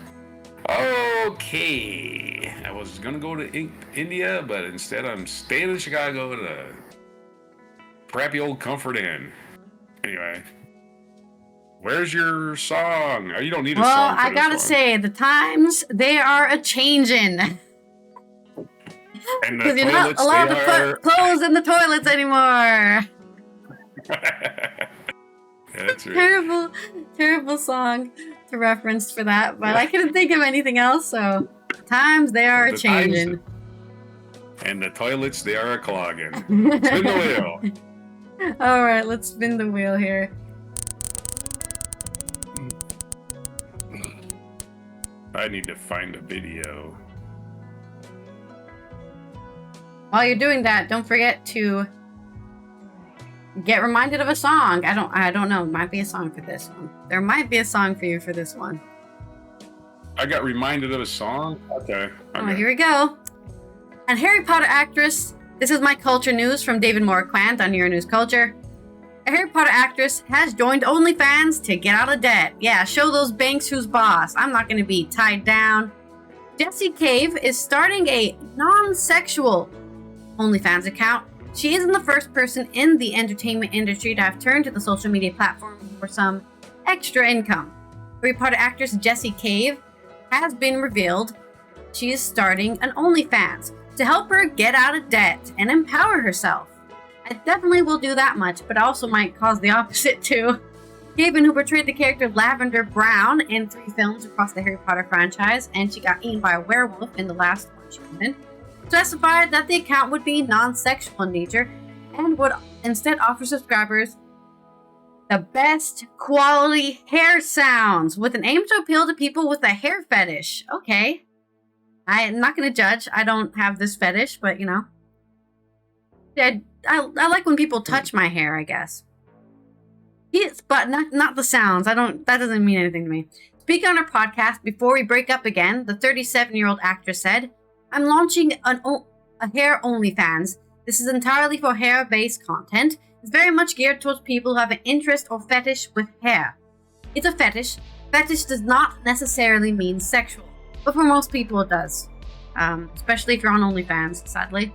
Okay, I was gonna go to India, but instead I'm staying in Chicago at a crappy old Comfort Inn. Anyway, where's your song? Oh, you don't need a song. Well, I gotta say, the times, they are a changing. Because you're not allowed to put clothes in the toilets anymore. That's right. Terrible song to reference for that, but I couldn't think of anything else, so times they are changing. And the toilets, they are clogging. Spin the wheel. Alright, let's spin the wheel here. I need to find a video. While you're doing that, don't forget to get reminded of a song. I don't know. Might be a song for this one. There might be a song for you for this one. I got reminded of a song? Okay. Oh, here we go. And Harry Potter actress, this is my culture news from David Moore-Quant on Your News Culture. A Harry Potter actress has joined OnlyFans to get out of debt. Yeah, show those banks who's boss. I'm not going to be tied down. Jessie Cave is starting a non-sexual OnlyFans account. She isn't the first person in the entertainment industry to have turned to the social media platform for some extra income. Harry Potter actress Jessie Cave has been revealed she is starting an OnlyFans to help her get out of debt and empower herself. I definitely will do that much, but also might cause the opposite too. Cave, who portrayed the character Lavender Brown in 3 films across the Harry Potter franchise, and she got eaten by a werewolf in the last one she was in, specified that the account would be non-sexual in nature and would instead offer subscribers the best quality hair sounds with an aim to appeal to people with a hair fetish. Okay. I'm not going to judge. I don't have this fetish, but, you know. I like when people touch my hair, I guess. Yes, but not the sounds. That doesn't mean anything to me. Speaking on her podcast, Before We Break Up Again, the 37-year-old actress said, I'm launching a hair OnlyFans. This is entirely for hair-based content. It's very much geared towards people who have an interest or fetish with hair. It's a fetish. Fetish does not necessarily mean sexual, but for most people it does. Especially if you're on OnlyFans, sadly.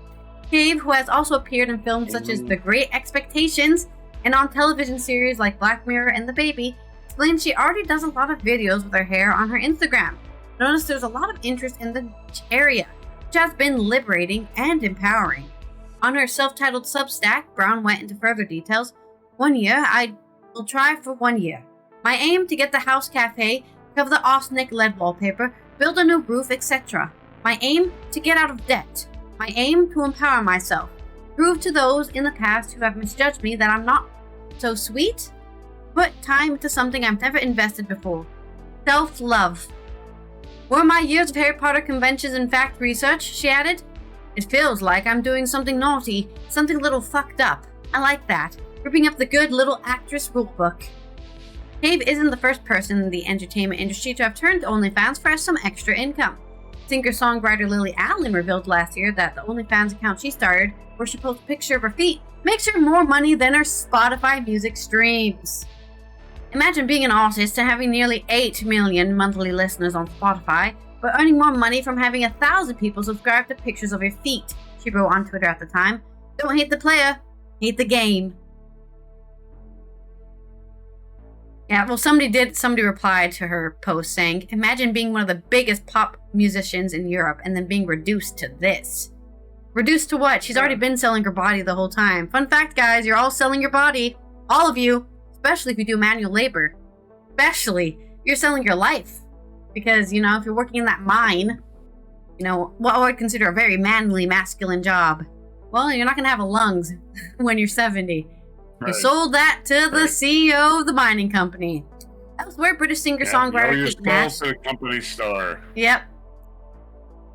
Cave, who has also appeared in films such as The Great Expectations and on television series like Black Mirror and The Baby, explains she already does a lot of videos with her hair on her Instagram. Notice there's a lot of interest in the area, which has been liberating and empowering. On her self-titled Substack, Brown went into further details. 1 year, I will try for 1 year. My aim to get the house cafe, cover the arsenic lead wallpaper, build a new roof, etc. My aim to get out of debt. My aim to empower myself. Prove to those in the past who have misjudged me that I'm not so sweet. Put time into something I've never invested before. Self-love. Were my years of Harry Potter conventions in fact research? She added. It feels like I'm doing something naughty, something a little fucked up. I like that. Ripping up the good little actress rulebook. Cave isn't the first person in the entertainment industry to have turned to OnlyFans for some extra income. Singer-songwriter Lily Allen revealed last year that the OnlyFans account she started, where she posts a picture of her feet, makes her more money than her Spotify music streams. Imagine being an artist and having nearly 8 million monthly listeners on Spotify, but earning more money from having 1,000 people subscribe to pictures of your feet, she wrote on Twitter at the time. Don't hate the player, hate the game. Yeah, well, somebody replied to her post saying, imagine being one of the biggest pop musicians in Europe and then being reduced to this. Reduced to what? She's already been selling her body the whole time. Fun fact, guys, you're all selling your body. All of you. Especially if you do manual labor. Especially, you're selling your life. Because, you know, if you're working in that mine, you know, what I would consider a very manly, masculine job, well, you're not going to have a lungs when you're 70. Right. You sold that to the CEO of the mining company. That was where British singer-songwriter Kate Nash. To the company star. Yep.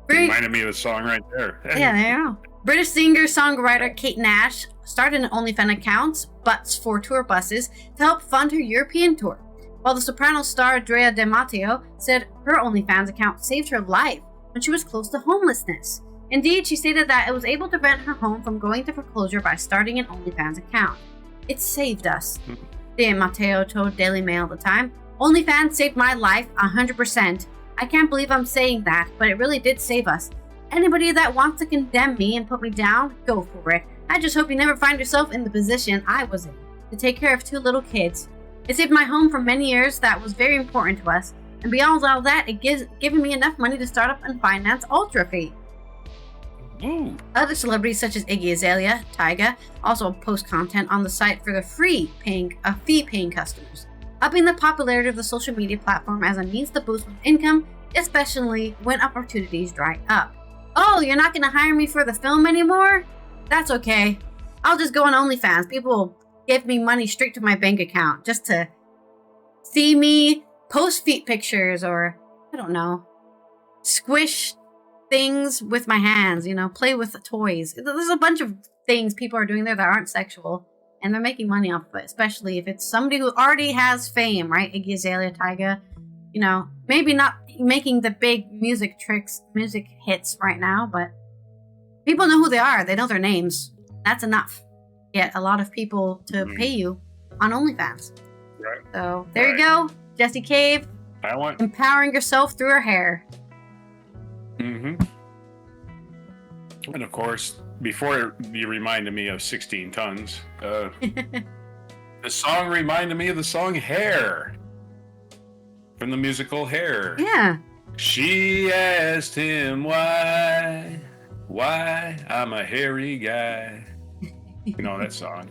Reminded me of the song right there. Yeah, there you go. British singer-songwriter Kate Nash started an OnlyFans account, Butts for Tour Buses, to help fund her European tour. While the soprano star Andrea De Matteo said her OnlyFans account saved her life when she was close to homelessness. Indeed, she stated that it was able to prevent her home from going to foreclosure by starting an OnlyFans account. It saved us, De Matteo told Daily Mail at the time. OnlyFans saved my life 100%. I can't believe I'm saying that, but it really did save us. Anybody that wants to condemn me and put me down, go for it. I just hope you never find yourself in the position I was in, to take care of 2 little kids. It saved my home for many years. That was very important to us. And beyond all that, it given me enough money to start up and finance Ultra Fee. Ooh. Other celebrities such as Iggy Azalea, Tyga, also post content on the site for the fee-paying customers, upping the popularity of the social media platform as a means to boost income, especially when opportunities dry up. Oh, you're not going to hire me for the film anymore? That's okay. I'll just go on OnlyFans. People will give me money straight to my bank account just to see me post feet pictures or, I don't know, squish things with my hands, you know, play with the toys. There's a bunch of things people are doing there that aren't sexual, and they're making money off of it, especially if it's somebody who already has fame, right? Iggy Azalea, Tyga, you know, maybe not making the big music hits right now, but people know who they are. They know their names. That's enough. Get a lot of people to pay you on OnlyFans. Right. So there you go. Jessie Cave. Empowering yourself through her hair. Mm-hmm. And of course, before you reminded me of 16 tons, the song reminded me of the song Hair from the musical Hair. Yeah. She asked him why I'm a hairy guy. You know that song.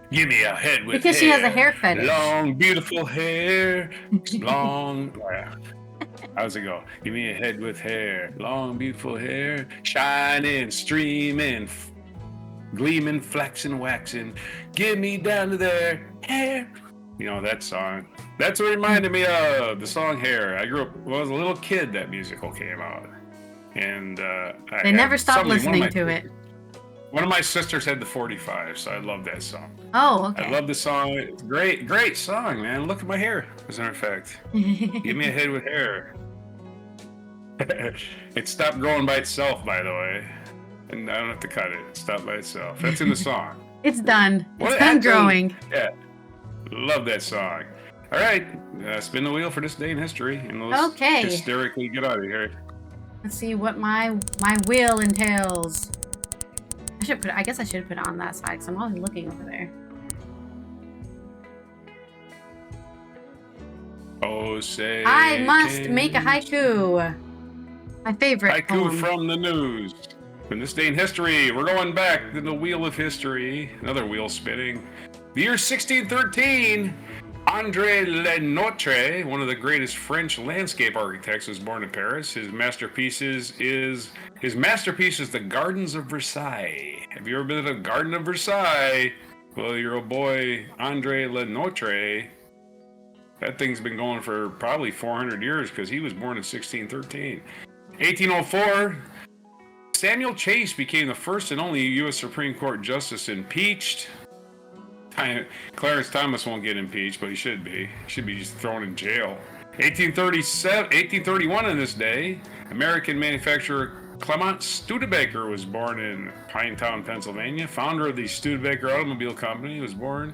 Give me a head with because hair. She has a hair fetish. Long, beautiful hair. Long. How's it go? Give me a head with hair. Long, beautiful hair. Shining, streaming, gleaming, flaxing, waxing. Give me down to their hair. You know that song. That's what reminded me of the song Hair. I grew up when I was a little kid that musical came out. And they never stopped listening to it. One of my sisters had the 45, so I love that song. Oh, okay. I love the song. It's great song, man. Look at my hair, as a matter of fact. Give me a head with hair. It stopped growing by itself, by the way. And I don't have to cut it. It stopped by itself. That's in the song. It's done. It's done growing. Yeah. Love that song. All right. Spin the wheel for this day in history. And let's hysterically get out of here. Let's see what my wheel entails. I guess I should put it on that side because I'm always looking over there. Oh, say. I must make a haiku. My favorite haiku poem. From the news. In this day in history, we're going back to the wheel of history. Another wheel spinning. The year 1613. André Lenotre, one of the greatest French landscape architects, was born in Paris. His masterpiece is the Gardens of Versailles. Have you ever been to the Garden of Versailles? Well, your old boy André Lenotre, that thing's been going for probably 400 years because he was born in 1613. 1804, Samuel Chase became the first and only U.S. Supreme Court justice impeached. Clarence Thomas won't get impeached, but he should be. He should be just thrown in jail. 1831 on this day, American manufacturer Clement Studebaker was born in Pinetown, Pennsylvania. Founder of the Studebaker Automobile Company was born.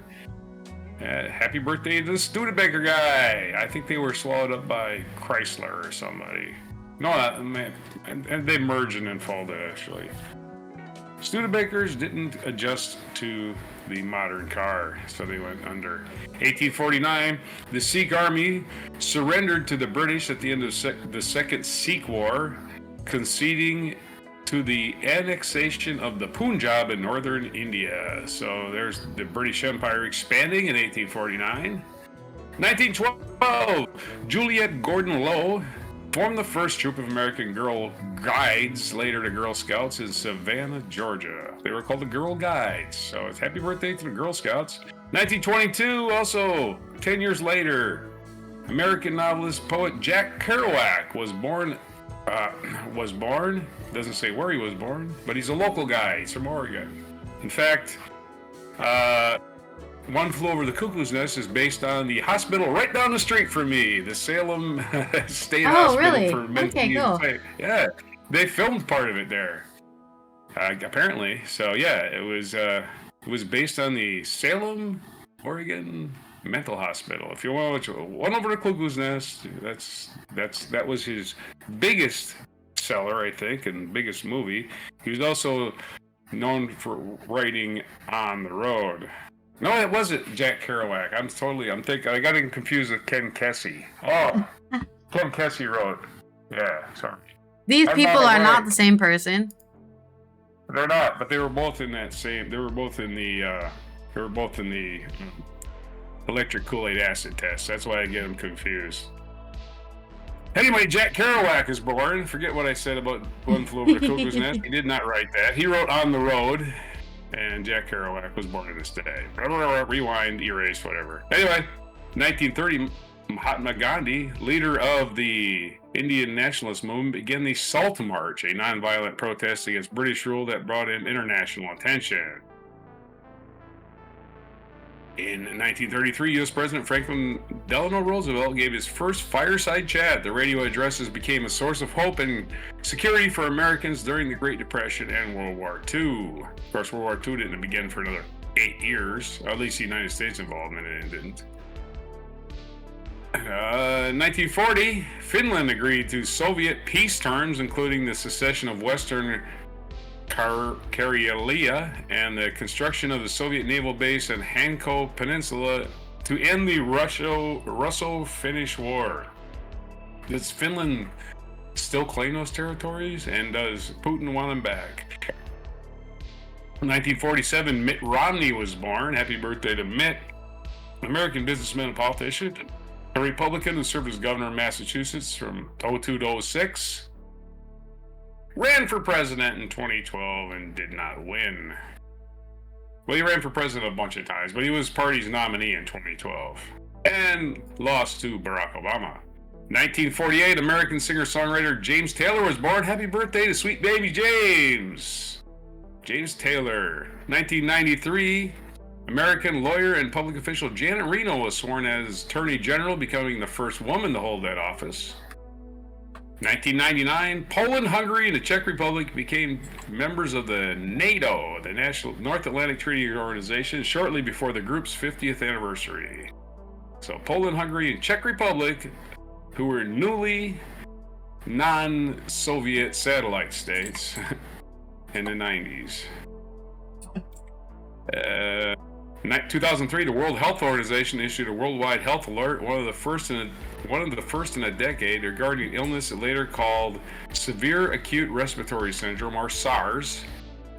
Happy birthday to the Studebaker guy. I think they were swallowed up by Chrysler or somebody. No, and they merged and then folded, actually. Studebakers didn't adjust to the modern car, so they went under. 1849, the Sikh army surrendered to the British at the end of the Second Sikh War, conceding to the annexation of the Punjab in northern India. So there's the British Empire expanding in 1849. 1912, Juliette Gordon Low formed the first troop of American Girl Guides, later the Girl Scouts, in Savannah, Georgia. They were called the Girl Guides. So it's happy birthday to the Girl Scouts. 1922, also 10 years later, American novelist poet Jack Kerouac was born. Doesn't say where he was born, but he's a local guy. He's from Oregon. In fact, One Flew Over the Cuckoo's Nest is based on the hospital right down the street from me, the Salem State Hospital really? for Mentally Cool. Yeah, they filmed part of it there, apparently. So yeah, it was based on the Salem, Oregon Mental Hospital. If you want to watch One Over the Cuckoo's Nest, that was his biggest seller, I think, and biggest movie. He was also known for writing On the Road. No, it wasn't Jack Kerouac. I got him confused with Ken Kesey. Oh, Ken Kesey wrote. Yeah, sorry. These people are not the same person. They're not, but they were both in that same. They were both in the electric Kool-Aid acid test. That's why I get them confused. Anyway, Jack Kerouac is born. Forget what I said about One Flew Over the Cuckoo's Nest. He did not write that. He wrote On the Road. And Jack Kerouac was born in this day. Rewind, erase, whatever. Anyway, 1930, Mahatma Gandhi, leader of the Indian nationalist movement, began the Salt March, a nonviolent protest against British rule that brought in international attention. In 1933, U.S. President Franklin Delano Roosevelt gave his first fireside chat. The radio addresses became a source of hope and security for Americans during the Great Depression and World War II. Of course, World War II didn't begin for another 8 years. At least the United States involvement in it didn't. 1940, Finland agreed to Soviet peace terms, including the secession of Western Karelia and the construction of the Soviet naval base in Hanko Peninsula to end the Russo-Finnish War. Does Finland still claim those territories, and does Putin want them back? 1947, Mitt Romney was born. Happy birthday to Mitt. American businessman and politician. A Republican who served as governor of Massachusetts from 2002 to 2006. Ran for president in 2012 and did not win. Well, he ran for president a bunch of times, but he was party's nominee in 2012 and lost to Barack Obama. 1948, American singer-songwriter James Taylor was born. Happy birthday to sweet baby James. James Taylor. 1993, American lawyer and public official Janet Reno was sworn as Attorney General, becoming the first woman to hold that office. 1999, Poland, Hungary, and the Czech Republic became members of the NATO, the National North Atlantic Treaty Organization, shortly before the group's 50th anniversary. So Poland, Hungary, and Czech Republic, who were newly non-Soviet satellite states in the 90s. 2003, the World Health Organization issued a worldwide health alert, one of the first in a decade, regarding illness later called severe acute respiratory syndrome, or SARS,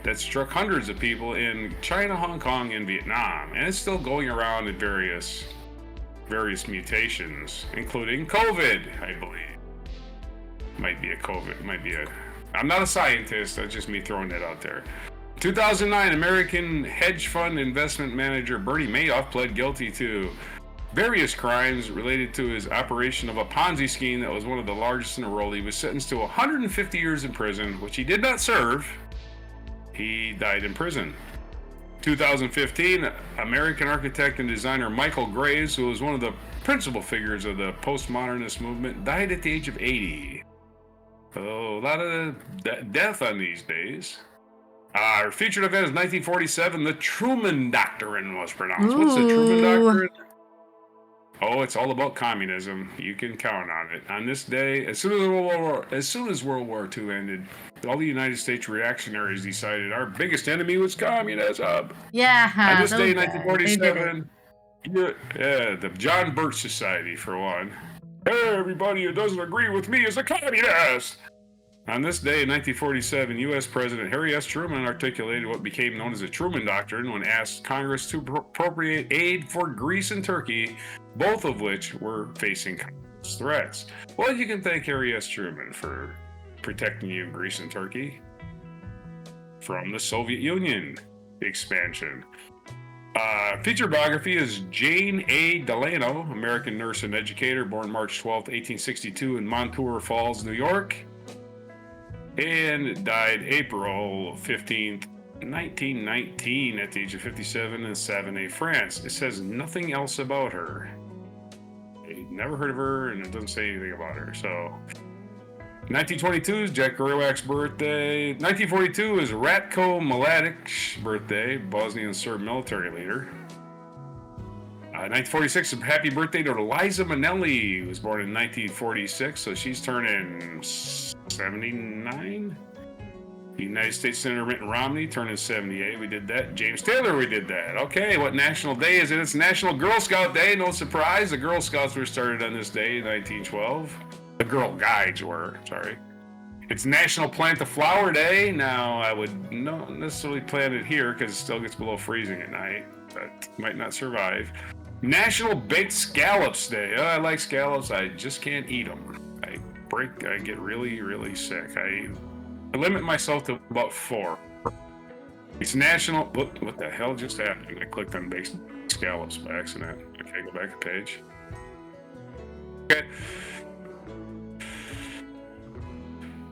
that struck hundreds of people in China, Hong Kong, and Vietnam, and it's still going around in various mutations, including COVID, I believe. I'm not a scientist, that's just me throwing that out there. 2009, American hedge fund investment manager Bernie Madoff pled guilty to various crimes related to his operation of a Ponzi scheme that was one of the largest in the world. He was sentenced to 150 years in prison, which he did not serve. He died in prison. 2015, American architect and designer Michael Graves, who was one of the principal figures of the postmodernist movement, died at the age of 80. So a lot of death on these days. Our featured event is 1947. The Truman Doctrine was pronounced. What's the Truman Doctrine? Oh, it's all about communism. You can count on it. On this day, as soon as World War II ended, all the United States reactionaries decided our biggest enemy was communism. Yeah. On this day, 1947, the John Birch Society, for one. Hey, everybody who doesn't agree with me is a communist. On this day in 1947, U.S. President Harry S. Truman articulated what became known as the Truman Doctrine when asked Congress to appropriate aid for Greece and Turkey, both of which were facing communist threats. Well, you can thank Harry S. Truman for protecting you, Greece and Turkey, from the Soviet Union expansion. Feature biography is Jane A. Delano, American nurse and educator, born March 12, 1862 in Montour Falls, New York, and died April 15th, 1919 at the age of 57 in Savonay, France. It says nothing else about her. I never heard of her, and it doesn't say anything about her. So, 1922 is Jack Kerouac's birthday. 1942 is Ratko Mladic's birthday, Bosnian Serb military leader. 1946 is happy birthday to Liza Minnelli, who was born in 1946, so she's turning 79. United States Senator Mitt Romney turning 78. We did that. James Taylor, we did that. Okay, what national day is it? It's National Girl Scout Day. No surprise. The Girl Scouts were started on this day in 1912. The Girl Guides were, sorry. It's National Plant a Flower Day. Now, I would not necessarily plant it here because it still gets below freezing at night, but might not survive. National Baked Scallops Day. Oh, I like scallops. I just can't eat them. I get really, really sick. I limit myself to about 4. It's National... What the hell just happened? I clicked on baked scallops by accident. Okay, go back a page. Okay.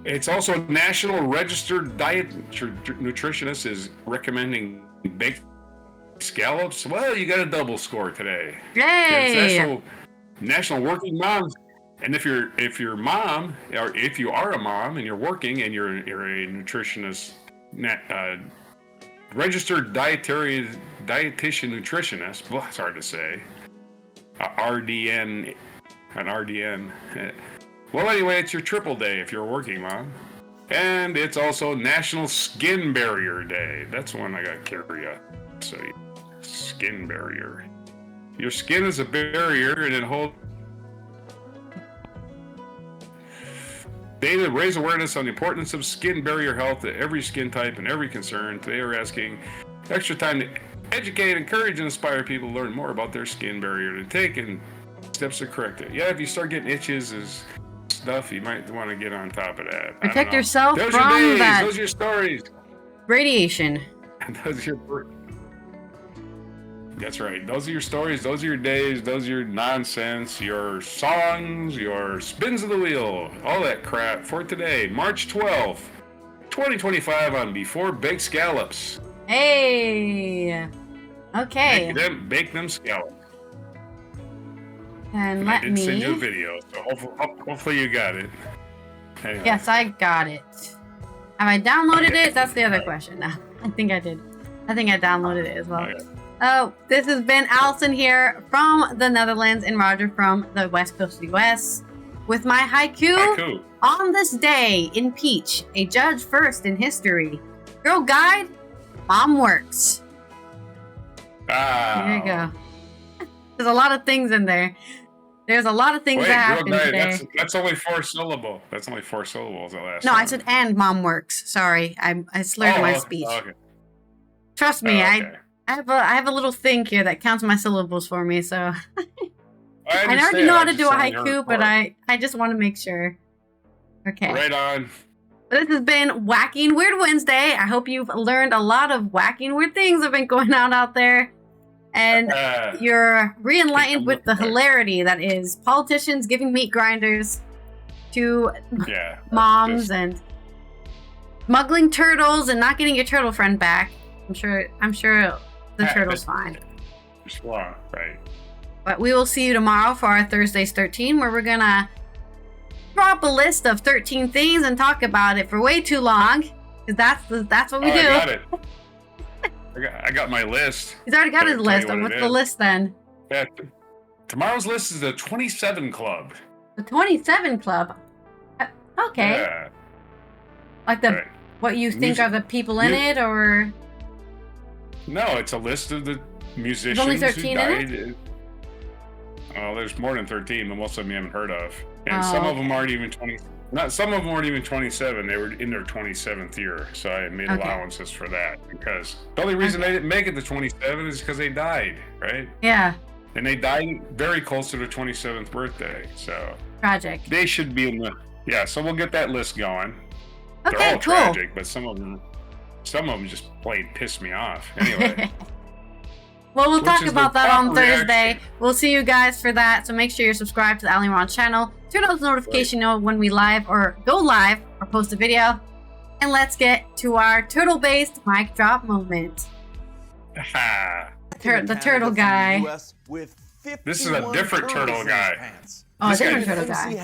It's also National Registered Diet Nutritionist is recommending baked scallops. Well, you got a double score today. Yay! It's National Working Moms. And if you're mom, or if you are a mom and you're working and you're a nutritionist, registered dietitian nutritionist, well, it's hard to say, RDN, an RDN. Well, anyway, it's your triple day if you're a working mom. And it's also National Skin Barrier Day. That's one I got curious. So, skin barrier. Your skin is a barrier and it holds. They raise awareness on the importance of skin barrier health to every skin type and every concern. Today we're asking extra time to educate, encourage, and inspire people to learn more about their skin barrier to take and steps to correct it. Yeah, if you start getting itches and stuff, you might want to get on top of that. Protect yourself those from your days, that. Those are your stories. Radiation. Those are your That's right. Those are your stories. Those are your days. Those are your nonsense, your songs, your spins of the wheel, all that crap for today, March 12th, 2025 on Before Baked Scallops. Hey. Okay. Bake them scallops. And I did send you a video, so hopefully you got it. Anyway. Yes, I got it. Have I downloaded it? That's the other question. No, I think I did. I think I downloaded it as well. Okay. Oh, this has been Allison here from the Netherlands and Roger from the West Coast US with my haiku. On this day, impeach a judge first in history. Girl guide, mom works. There you go. There's a lot of things in there. There's a lot of things that happened today. That's only 4 syllables. That's only 4 syllables. The last. No, one. I said and mom works. Sorry, I slurred my speech. Okay. Trust me, okay. I have a little thing here that counts my syllables for me. So I already know how to do a haiku, but I just want to make sure. Okay. Right on. This has been Whacking Weird Wednesday. I hope you've learned a lot of whacking weird things have been going on out there. And you're re-enlightened with the hilarity that is politicians giving meat grinders to moms and smuggling turtles and not getting your turtle friend back. I'm sure the turtle's fine. Right. But we will see you tomorrow for our Thursdays 13, where we're gonna drop a list of 13 things and talk about it for way too long, because that's what we do. I got it. I got my list. He's already got his list. What's the list then? Yeah, tomorrow's list is the 27 Club. The 27 Club? Okay. Yeah. Like what you think are the people in it, or? No, it's a list of the musicians There's only 13 who died. in it? Oh, there's more than 13, but most of them you haven't heard of. And some of them aren't even 20. Some of them weren't even 27. They were in their 27th year, so I made allowances for that, because the only reason they didn't make it to 27 is because they died, right? Yeah. And they died very close to their 27th birthday, so tragic. They should be in the so we'll get that list going. Okay, They're all cool. tragic, but some of them just plain piss me off. Anyway. Well, we'll talk about that on Thursday. We'll see you guys for that. So make sure you're subscribed to the Ali Ron channel. Turn on the notification know when we live or go live or post a video. And let's get to our turtle-based mic drop moment. The turtle guy. This is a different turtle guy. Oh, a different turtle guy.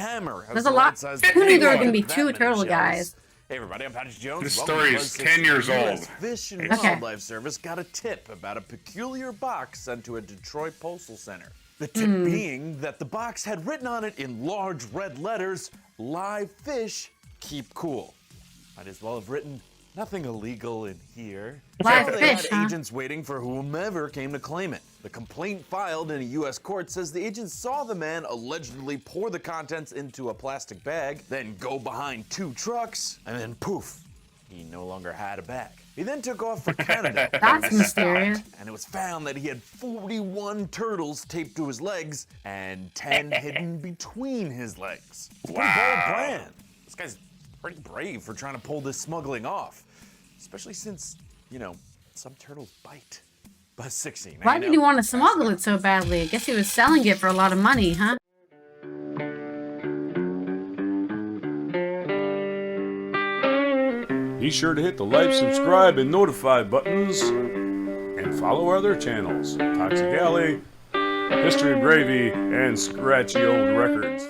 There's a lot. Who knew there were going to be 2 turtle guys? Hey everybody, I'm Patrick Jones. This story is 10 years old. Fish and Wildlife Service got a tip about a peculiar box sent to a Detroit postal center. The tip being that the box had written on it in large red letters, "Live fish, keep cool." Might as well have written, "Nothing illegal in here." Live So fish, they had agents waiting for whomever came to claim it. The complaint filed in a U.S. court says the agents saw the man allegedly pour the contents into a plastic bag, then go behind 2 trucks, and then poof, he no longer had a bag. He then took off for Canada. That's mysterious. And it was found that he had 41 turtles taped to his legs and 10 hidden between his legs. It's a pretty bold plan. This guy's pretty brave for trying to pull this smuggling off, especially since, some turtles bite. But 16. Why did he want to smuggle it so badly? I guess he was selling it for a lot of money, huh? Be sure to hit the like, subscribe, and notify buttons, and follow our other channels, Toxic Alley, History of Gravy, and Scratchy Old Records.